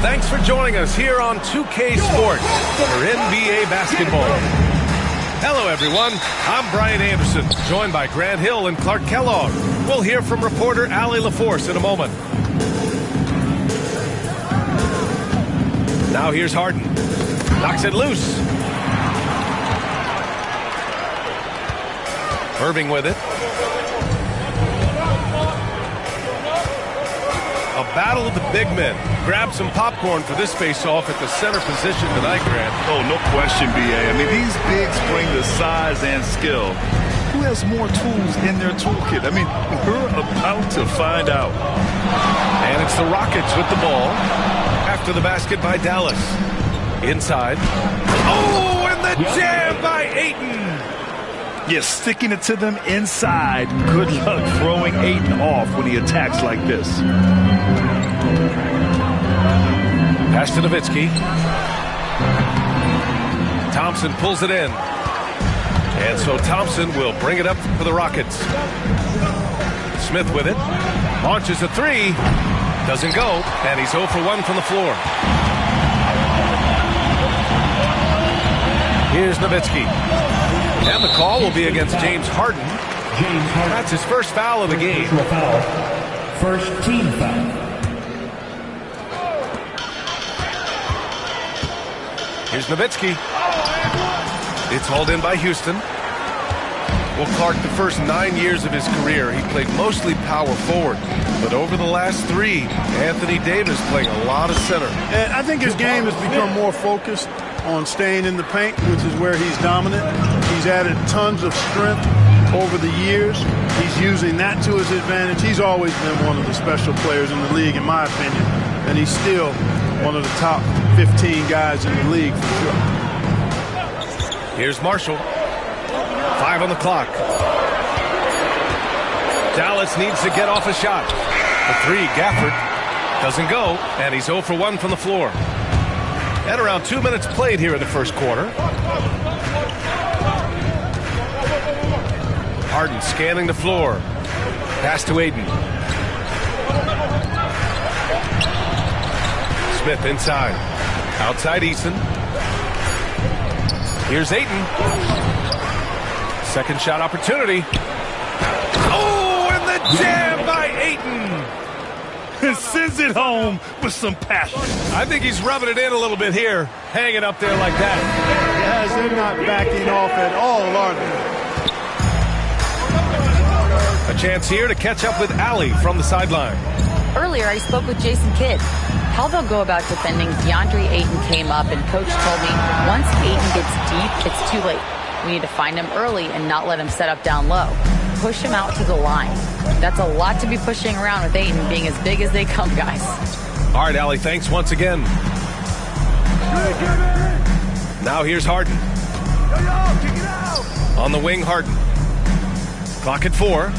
Thanks for joining us here on 2K Sports for NBA basketball. Hello, everyone. I'm Brian Anderson, joined by Grant Hill and Clark Kellogg. We'll hear from reporter Allie LaForce in a moment. Now here's Harden. Knocks it loose. Irving with it. A battle of the big men. Grab some popcorn for this face-off at the center position tonight, Grant. Oh, no question, B.A. I mean, these bigs bring the size and skill. Who has more tools in their toolkit? I mean, we're about to find out. And it's the Rockets with the ball. After the basket by Dallas. Inside. Oh, and the jam by Ayton. Yes, sticking it to them inside. Good luck throwing Ayton off when he attacks like this. Pass to Nowitzki. Thompson pulls it in. And so Thompson will bring it up for the Rockets. Smith with it. Launches a three. Doesn't go. And he's 0 for 1 from the floor. Here's Nowitzki. And the call will be against James Harden. That's his first foul of the game. First team foul. Here's Nowitzki. It's hauled in by Houston. Well, Clark, the first 9 years of his career, he played mostly power forward. But over the last 3, Anthony Davis playing a lot of center. And I think his game has become more focused on staying in the paint, which is where he's dominant. He's added tons of strength over the years. He's using that to his advantage. He's always been one of the special players in the league, in my opinion. And he's still one of the top 15 guys in the league for sure. Here's Marshall. 5 on the clock. Dallas needs to get off a shot. The three, Gafford, doesn't go, and he's 0 for 1 from the floor. At around 2 minutes played here in the first quarter. Harden scanning the floor. Pass to Ayton. Smith inside. Outside Eason. Here's Ayton. Second shot opportunity. Oh, and the jam by Ayton. Sends it home with some passion. I think he's rubbing it in a little bit here, hanging up there like that. Guys, they're not backing off at all, are they? A chance here to catch up with Allie from the sideline. Earlier, I spoke with Jason Kidd. How they'll go about defending DeAndre Ayton came up, and Coach told me once Ayton gets deep, it's too late. We need to find him early and not let him set up down low. Push him out to the line. That's a lot to be pushing around with Ayton being as big as they come, guys. All right, Allie, thanks once again. Now here's Harden. On the wing, Harden. Clock at 4.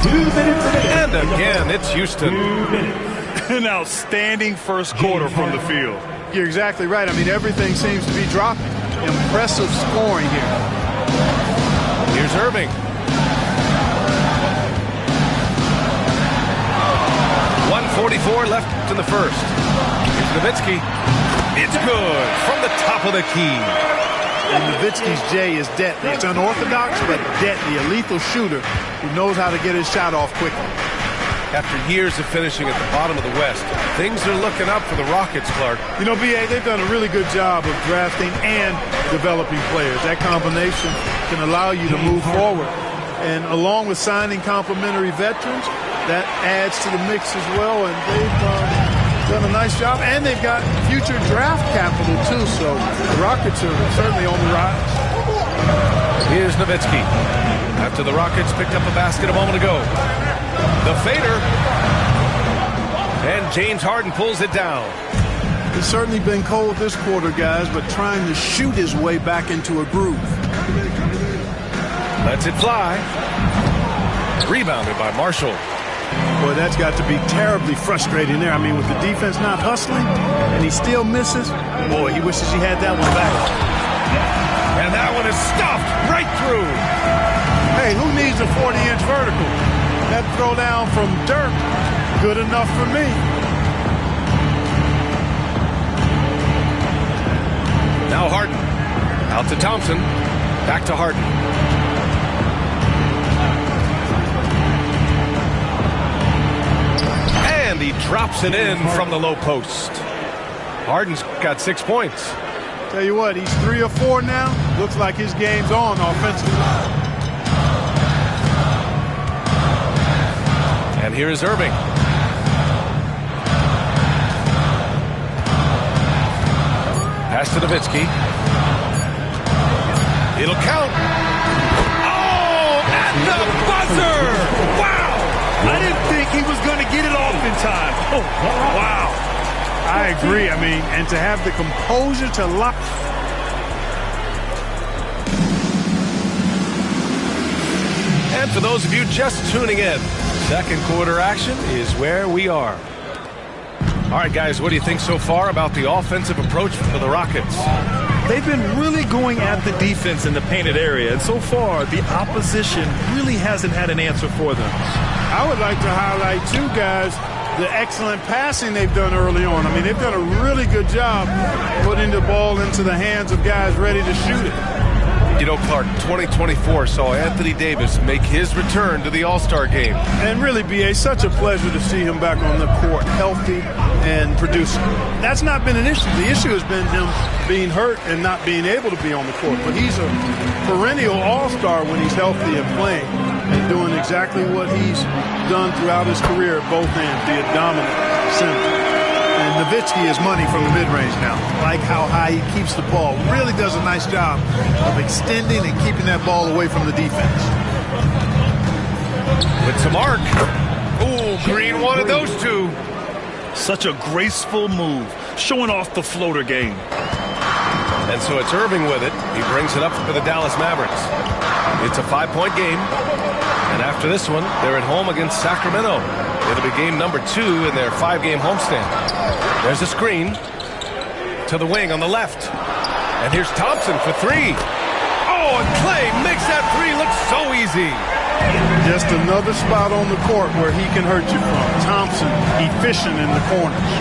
And again, it's Houston. An outstanding first quarter from the field. You're exactly right. I mean, everything seems to be dropping. Impressive scoring here. Here's Irving. 1:44 left in the first. Here's Nowitzki. It's good from the top of the key. And Nowitzki's J is deadly. It's unorthodox, but deadly. A lethal shooter who knows how to get his shot off quickly. After years of finishing at the bottom of the West, things are looking up for the Rockets, Clark. You know, B.A., they've done a really good job of drafting and developing players. That combination can allow you to move forward. And along with signing complementary veterans, that adds to the mix as well. And they've done a nice job. And they've got future draft capital, too. So the Rockets are certainly on the rise. Here's Nowitzki. After the Rockets picked up a basket a moment ago. The fader. And James Harden pulls it down. It's certainly been cold this quarter, guys, but trying to shoot his way back into a groove. Lets it fly. Rebounded by Marshall. Boy, that's got to be terribly frustrating there. I mean, with the defense not hustling and he still misses, boy, he wishes he had that one back. And that one is stuffed right through. Hey, who needs a 40-inch vertical? That throw down from Dirk good enough for me. Now Harden. Out to Thompson. Back to Harden. And he drops it in from the low post. Harden's got 6 points. Tell you what, he's 3 or 4 now. Looks like his game's on offensively. And here is Irving. Pass to Nowitzki. It'll count. Oh, at the buzzer! Wow! I didn't think he was going to get it off in time. Oh, wow. I agree. I mean, and to have the composure to lock. And for those of you just tuning in, second quarter action is where we are. All right, guys, what do you think so far about the offensive approach for the Rockets? They've been really going at the defense in the painted area, and so far the opposition really hasn't had an answer for them. I would like to highlight, too, guys, the excellent passing they've done early on. I mean, they've done a really good job putting the ball into the hands of guys ready to shoot it. You know, Clark, 2024 saw Anthony Davis make his return to the All-Star game. And really, B.A., such a pleasure to see him back on the court, healthy and producing. That's not been an issue. The issue has been him being hurt and not being able to be on the court. But he's a perennial All-Star when he's healthy and playing and doing exactly what he's done throughout his career at both ends, be a dominant center. And Nowitzki is money from the mid-range now. Like how high he keeps the ball. Really does a nice job of extending and keeping that ball away from the defense. With to Mark. Ooh, Green wanted those two. Such a graceful move, showing off the floater game. And so it's Irving with it. He brings it up for the Dallas Mavericks. It's a 5-point game. And after this one, they're at home against Sacramento. It'll be game number 2 in their 5-game homestand. There's a screen to the wing on the left. And here's Thompson for 3. Oh, and Clay makes that 3 look so easy. Just another spot on the court where he can hurt you from. Thompson efficient in the corners.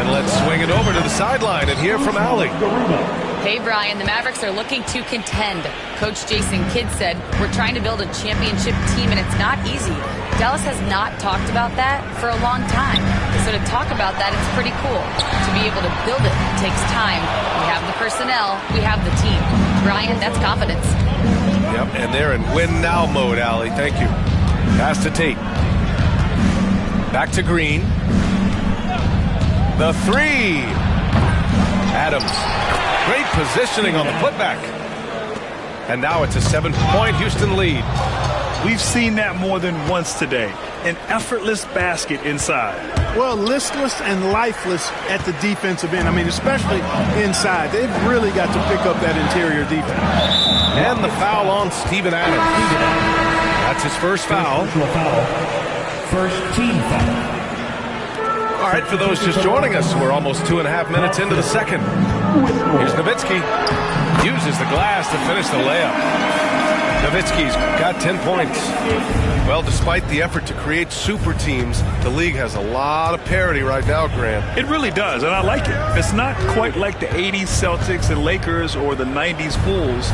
And let's swing it over to the sideline and hear from Allie. Hey, Brian, the Mavericks are looking to contend. Coach Jason Kidd said, we're trying to build a championship team, and it's not easy. Dallas has not talked about that for a long time. So to talk about that, it's pretty cool. To be able to build it takes time. We have the personnel. We have the team. Brian, that's confidence. Yep, and they're in win-now mode, Allie. Thank you. Pass to Tate. Back to Green. The 3. Adams. Great positioning on the putback. And now it's a 7-point Houston lead. We've seen that more than once today. An effortless basket inside. Well, listless and lifeless at the defensive end. I mean, especially inside. They've really got to pick up that interior defense. And the foul on Steven Adams. That's his first foul. First team foul. All right, for those just joining us, we're almost 2.5 minutes into the second. Here's Nowitzki. Uses the glass to finish the layup. Nowitzki's got 10 points. Well, despite the effort to create super teams, the league has a lot of parity right now, Graham. It really does, and I like it. It's not quite like the 80s Celtics and Lakers or the 90s Bulls,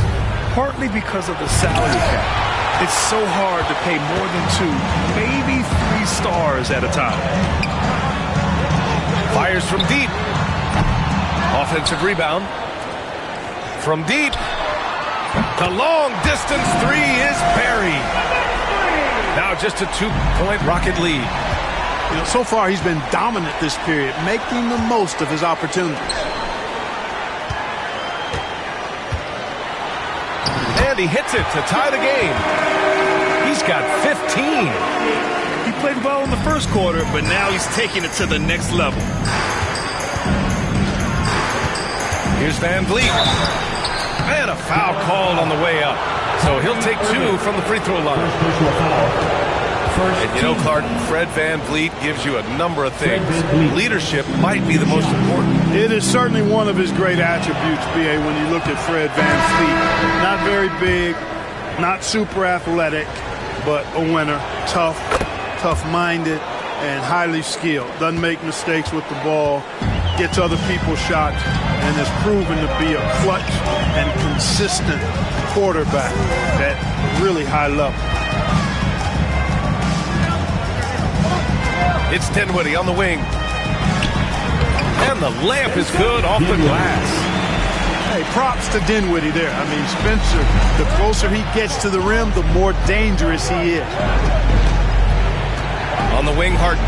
partly because of the salary cap. It's so hard to pay more than 2, maybe 3 stars at a time. Fires from deep. Offensive rebound. From deep. The long distance 3 is buried. Now just a 2-point Rocket lead. You know, so far he's been dominant this period, making the most of his opportunities. And he hits it to tie the game. He's got 15. He played well in the first quarter, but now he's taking it to the next level. Here's Van Vliet. And a foul called on the way up. So he'll take 2 from the free throw line. And you know, Clark, Fred Van Vliet gives you a number of things. Leadership might be the most important. It is certainly one of his great attributes, B.A., when you look at Fred Van Vliet. Not very big, not super athletic, but a winner. Tough-minded, and highly skilled. Doesn't make mistakes with the ball, gets other people's shots, and has proven to be a clutch and consistent quarterback at really high level. It's Dinwiddie on the wing. And the layup is good off the glass. Hey, props to Dinwiddie there. I mean, Spencer, the closer he gets to the rim, the more dangerous he is. On the wing, Harden.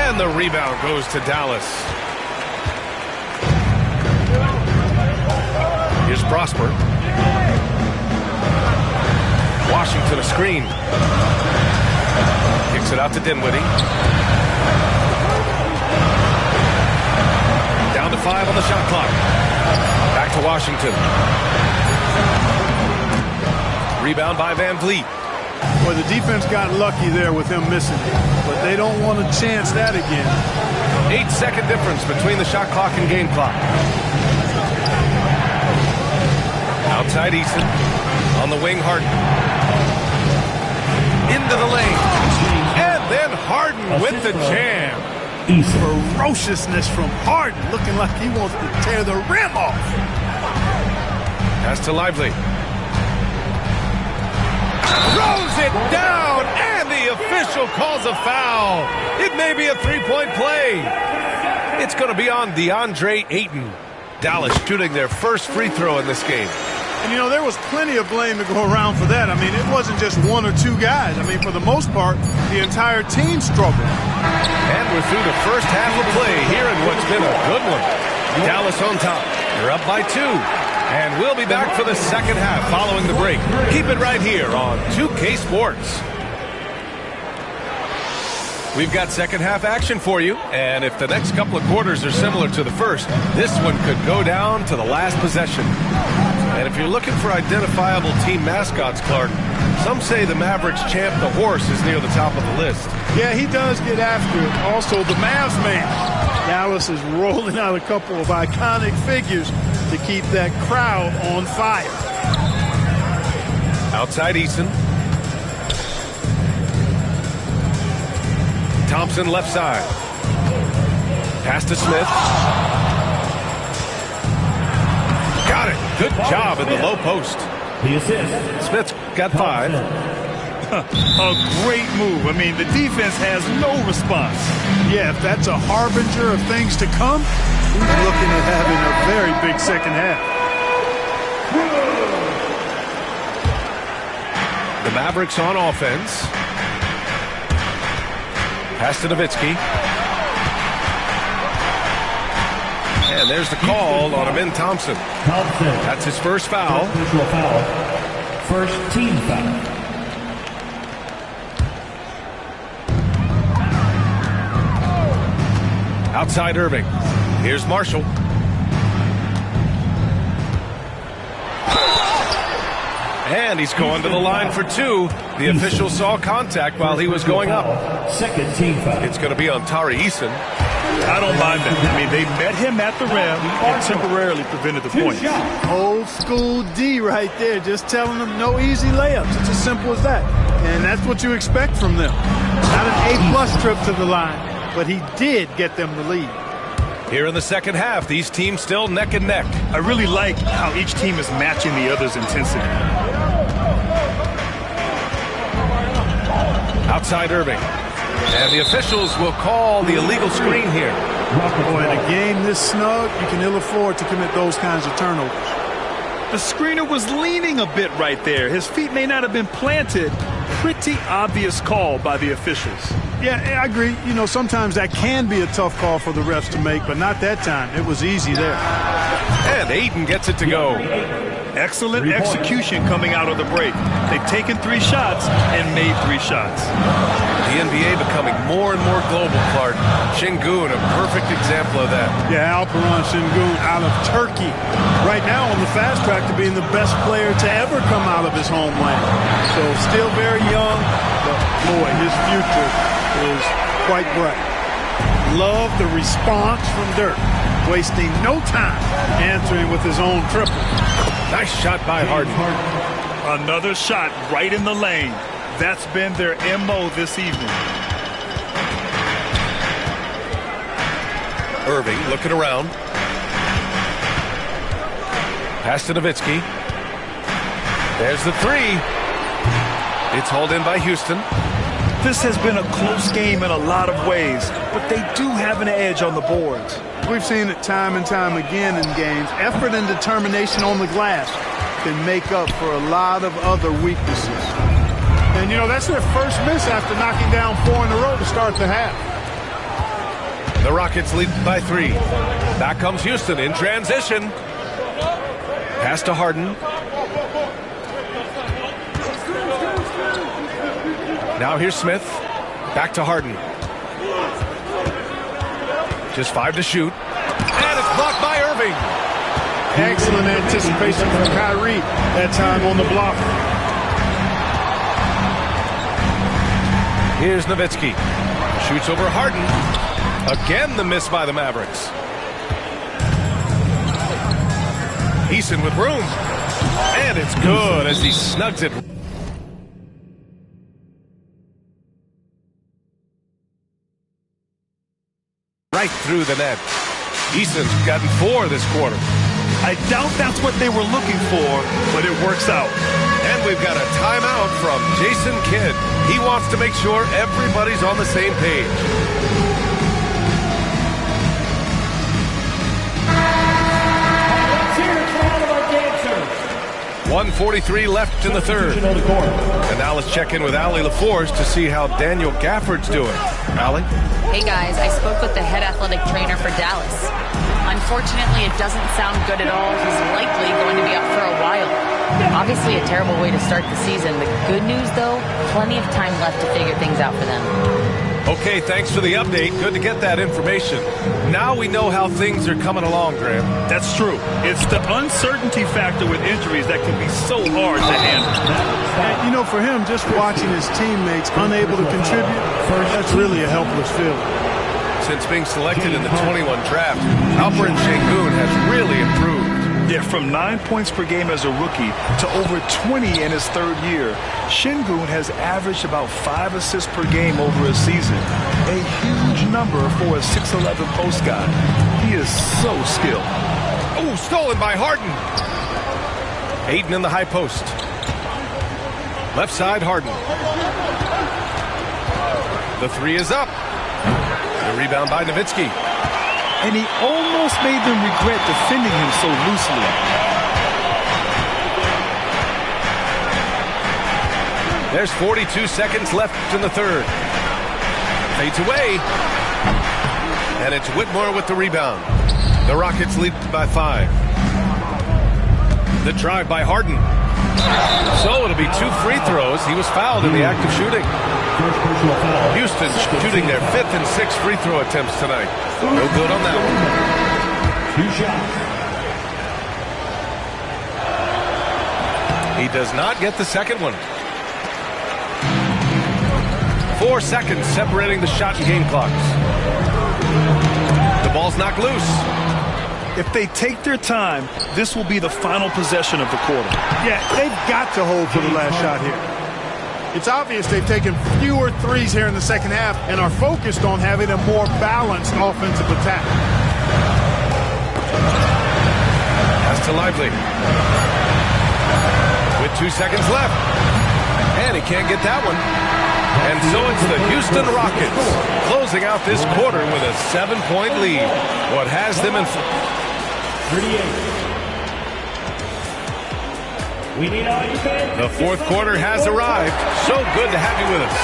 And the rebound goes to Dallas. Here's Prosper. Washington a screen. Kicks it out to Dinwiddie. Down to 5 on the shot clock. Back to Washington. Rebound by Van Vliet. Well, the defense got lucky there with him missing it, but they don't want to chance that again. 8-second difference between the shot clock and game clock. Outside Eason. On the wing, Harden. Into the lane. And then Harden with the jam. Ferociousness from Harden, looking like he wants to tear the rim off. Pass to Lively. Throws it down, and the official calls a foul. It may be a three-point play. It's going to be on DeAndre Ayton. Dallas shooting their first free throw in this game. And, you know, there was plenty of blame to go around for that. I mean, it wasn't just one or two guys. I mean, for the most part, the entire team struggled. And we're through the first half of play here in what's been a good one. Dallas on top. They're up by 2. And we'll be back for the second half following the break. Keep it right here on 2K Sports. We've got second half action for you, and if the next couple of quarters are similar to the first, this one could go down to the last possession. And if you're looking for identifiable team mascots, Clark, some say the Mavericks champ, the horse, is near the top of the list. Yeah, he does get after it. Also, the Mavs man. Dallas is rolling out a couple of iconic figures to keep that crowd on fire. Outside Eason. Thompson left side. Pass to Smith. Got it. Good job in the low post. The assist. Smith's got 5. A great move. I mean, the defense has no response. Yeah, if that's a harbinger of things to come, he's looking at having a very big second half. The Mavericks on offense. Pass to Nowitzki. And there's the call on Amin Thompson. That's his first foul. First team foul. Outside Irving. Here's Marshall. And he's going to the line for 2. The official saw contact while he was going up. Second team foul. It's going to be on Tari Eason. I don't mind that. I mean, they met him at the rim and temporarily prevented the point. Old school D right there, just telling them no easy layups. It's as simple as that. And that's what you expect from them. Not an A+ trip to the line, but he did get them the lead. Here in the second half, these teams still neck and neck. I really like how each team is matching the other's intensity. Outside Irving. And the officials will call the illegal screen here. Boy, in a game this snug, you can ill afford to commit those kinds of turnovers. The screener was leaning a bit right there. His feet may not have been planted. Pretty obvious call by the officials. Yeah, I agree. You know, sometimes that can be a tough call for the refs to make, but not that time. It was easy there. And Ayton gets it to go. Excellent execution coming out of the break. They've taken 3 shots and made 3 shots. The NBA becoming more and more global, Clark. Şengün, a perfect example of that. Yeah, Alperen Şengün out of Turkey. Right now on the fast track to being the best player to ever come out of his homeland. So still very young, but boy, his future is quite bright. Love the response from Dirk, wasting no time answering with his own triple. Nice shot by Harden. Another shot right in the lane. That's been their MO this evening. Irving looking around. Pass to Nowitzki. There's the three. It's hauled in by Houston. This has been a close game in a lot of ways, but they do have an edge on the boards. We've seen it time and time again in games. Effort and determination on the glass can make up for a lot of other weaknesses. And, you know, that's their first miss after knocking down 4 in a row to start the half. The Rockets lead by 3. Back comes Houston in transition. Pass to Harden. Now here's Smith. Back to Harden. Just 5 to shoot. And it's blocked by Irving. Excellent anticipation from Kyrie that time on the block. Here's Nowitzki. Shoots over Harden. Again the miss by the Mavericks. Eason with room. And it's good as he snugs it right through the net. Eason's gotten 4 this quarter. I doubt that's what they were looking for, but it works out. And we've got a timeout from Jason Kidd. He wants to make sure everybody's on the same page. Let's hear it for all of our dancers. 1:43 left in the third. And now let's check in with Allie LaForce to see how Daniel Gafford's doing. Allie? Hey guys, I spoke with the head athletic trainer for Dallas. Unfortunately, it doesn't sound good at all. He's likely going to be out for a while. Obviously a terrible way to start the season. The good news, though, plenty of time left to figure things out for them. Okay, thanks for the update. Good to get that information. Now we know how things are coming along, Graham. That's true. It's the uncertainty factor with injuries that can be so hard to handle. And, you know, for him, just watching his teammates unable to contribute, that's really a helpless feeling. Since being selected in the 21 draft, Alperen Sengun has really improved. Yeah, from 9 points per game as a rookie to over 20 in his third year, Sengun has averaged about 5 assists per game over a season. A huge number for a 6'11 post guy. He is so skilled. Oh, stolen by Harden. Ayton in the high post. Left side, Harden. The three is up. The rebound by Nowitzki. And he almost made them regret defending him so loosely. There's 42 seconds left in the third. Fades away. And it's Whitmore with the rebound. The Rockets lead by 5. The drive by Harden. So it'll be 2 free throws. He was fouled in the act of shooting. Houston shooting their 5th and 6th free throw attempts tonight. No good on that one. 2 shots. He does not get the second one. 4 seconds separating the shot and game clocks. The ball's knocked loose. If they take their time, this will be the final possession of the quarter. Yeah, they've got to hold for the last shot here. It's obvious they've taken fewer threes here in the second half and are focused on having a more balanced offensive attack. Pass to Lively. With 2 seconds left. And he can't get that one. And so it's the Houston Rockets closing out this quarter with a 7-point lead. What has them in... 38. We need all you fans. The fourth quarter has arrived. So good to have you with us.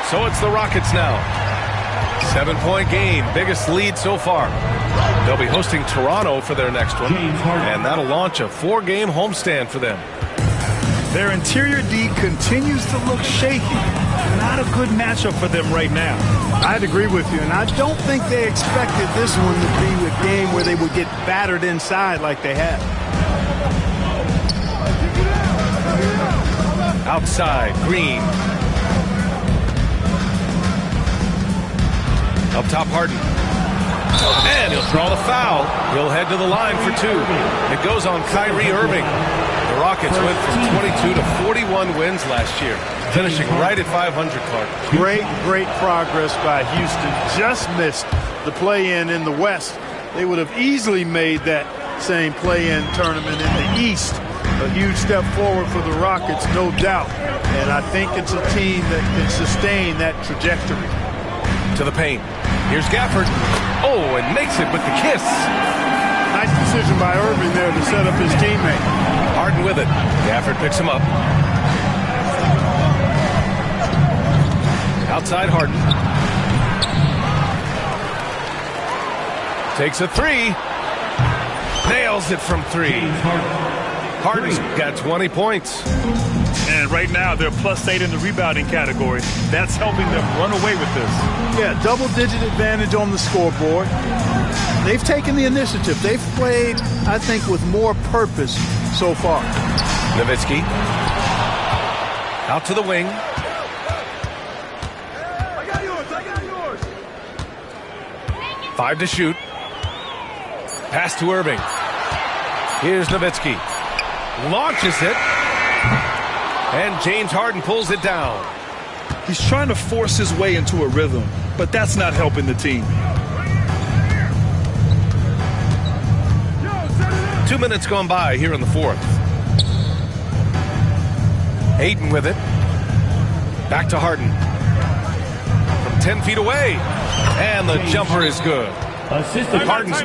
So it's the Rockets now. 7-point game, biggest lead so far. They'll be hosting Toronto for their next one, and that'll launch a 4-game homestand for them. Their interior D continues to look shaky. Not a good matchup for them right now. I'd agree with you, and I don't think they expected this one to be a game where they would get battered inside like they have. Outside, Green. Up top, Harden. And he'll draw the foul. He'll head to the line for two. It goes on Kyrie Irving. The Rockets went from 22 to 41 wins last year, finishing right at 500, Clark. Great progress by Houston. Just missed the play-in in the West. They would have easily made that same play-in tournament in the East. A huge step forward for the Rockets, no doubt. And I think it's a team that can sustain that trajectory. To the paint. Here's Gafford. Oh, and makes it with the kiss. Nice decision by Irving there to set up his teammate. Harden with it. Gafford picks him up. Outside Harden. Takes a three. Nails it from three. Harden's got 20 points. And right now, they're +8 in the rebounding category. That's helping them run away with this. Yeah, double-digit advantage on the scoreboard. They've taken the initiative. They've played, I think, with more purpose so far. Nowitzki. Out to the wing. I got yours. 5 to shoot. Pass to Irving. Here's Nowitzki. Launches it. And James Harden pulls it down. He's trying to force his way into a rhythm, but that's not helping the team. 2 minutes gone by here in the fourth. Ayton with it. Back to Harden. From 10 feet away. And the jumper is good. Assistant Harden's